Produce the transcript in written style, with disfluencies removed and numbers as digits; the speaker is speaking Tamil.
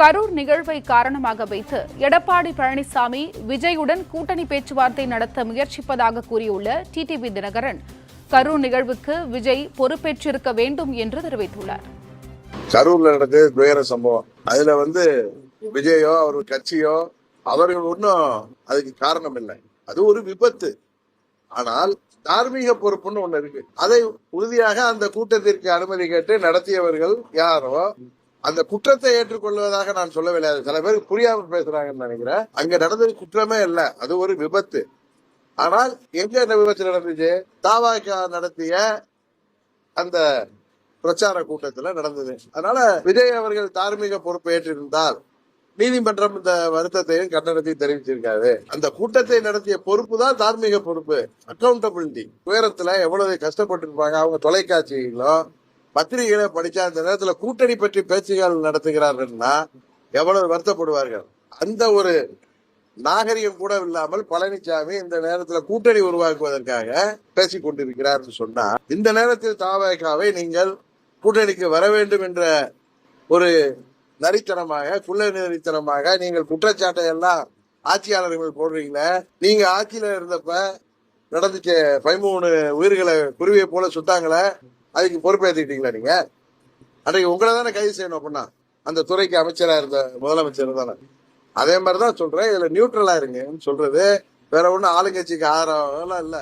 கரூர் நிகழ்வை காரணமாக வைத்து எடப்பாடி பழனிசாமி விஜயுடன் கூட்டணி பேச்சுவார்த்தை நடத்த முயற்சிப்பதாக கூறியுள்ள டிடிவி தினகரன், கரூர் நிகழ்வுக்கு விஜய் பொறுப்பேற்றிருக்க வேண்டும் என்று தெரிவித்துள்ளார். கரூர்ல நடந்தது துயர சம்பவம். அதுல விஜயோ அவர் கட்சியோ அவர்கள் ஒன்றும் அதுக்கு காரணம் இல்லை. அது ஒரு விபத்து. ஆனால் தார்மீக பொறுப்புன்னு ஒண்ணு இருக்கு. அதை உறுதியாக அந்த கூட்டத்திற்கு அனுமதி கேட்டு நடத்தியவர்கள் யாரோ அந்த குற்றத்தை ஏற்றுக்கொள்வதாக நான் சொல்லவில்லை. சில பேருக்கு புரியாம பேசுறாங்கன்னு நினைக்கிறேன். அங்க நடந்தது குற்றமே இல்லை, அது ஒரு விபத்து. ஆனால் எங்க இந்த விபத்து நடந்துச்சு? தவாக நடத்திய அந்த பிரச்சார கூட்டத்தில் நடந்தது. அதனால விஜய் அவர்கள் தார்மீக பொறுப்பை ஏற்றிருந்தால் நீதிமன்றம் இந்த வருத்தத்தையும் கண்டனத்தையும் தெரிவிச்சிருக்காது. அந்த கூட்டத்தை நடத்திய பொறுப்பு தான் தார்மீக பொறுப்பு, அக்கௌண்டபிலிட்டி. உயரத்துல எவ்வளவு கஷ்டப்பட்டு இருப்பாங்க. அவங்க தொலைக்காட்சிகளும் பத்திரிகைகளை படிச்சா அந்த நேரத்துல கூட்டணி பற்றி பேச்சுகள் நடத்துகிறார்கள்னா எவ்வளவு வருத்தப்படுவார்கள். அந்த ஒரு நாகரிகம் கூட இல்லாமல் பழனிசாமி இந்த நேரத்துல கூட்டணி உருவாக்குவதற்காக பேசிக் கொண்டிருக்கிறார் சொன்னா, இந்த நேரத்தில் தவேகாவை நீங்கள் கூட்டணிக்கு வர வேண்டும் என்ற ஒரு நரித்தனமாக, குள்ள நரித்தனமாக நீங்கள் குற்றச்சாட்டை எல்லாம் ஆட்சியாளர்கள் போடுறீங்களே. நீங்க ஆட்சியில இருந்தப்ப நடந்துச்சு 13 உயிர்களை குருவியை போல சுட்டாங்களே, அதுக்கு பொறுப்பேற்றுக்கிட்டீங்களா? நீங்க அன்றைக்கு உங்களை தானே கைது செய்யணும். அப்படின்னா அந்த துறைக்கு அமைச்சரா இருந்த முதலமைச்சர் தானே. அதே மாதிரிதான் சொல்றேன், இதுல நியூட்ரலா இருங்கன்னு சொல்றது வேற ஒன்னும் ஆளுங்கட்சிக்கு ஆதரவெல்லாம் இல்ல.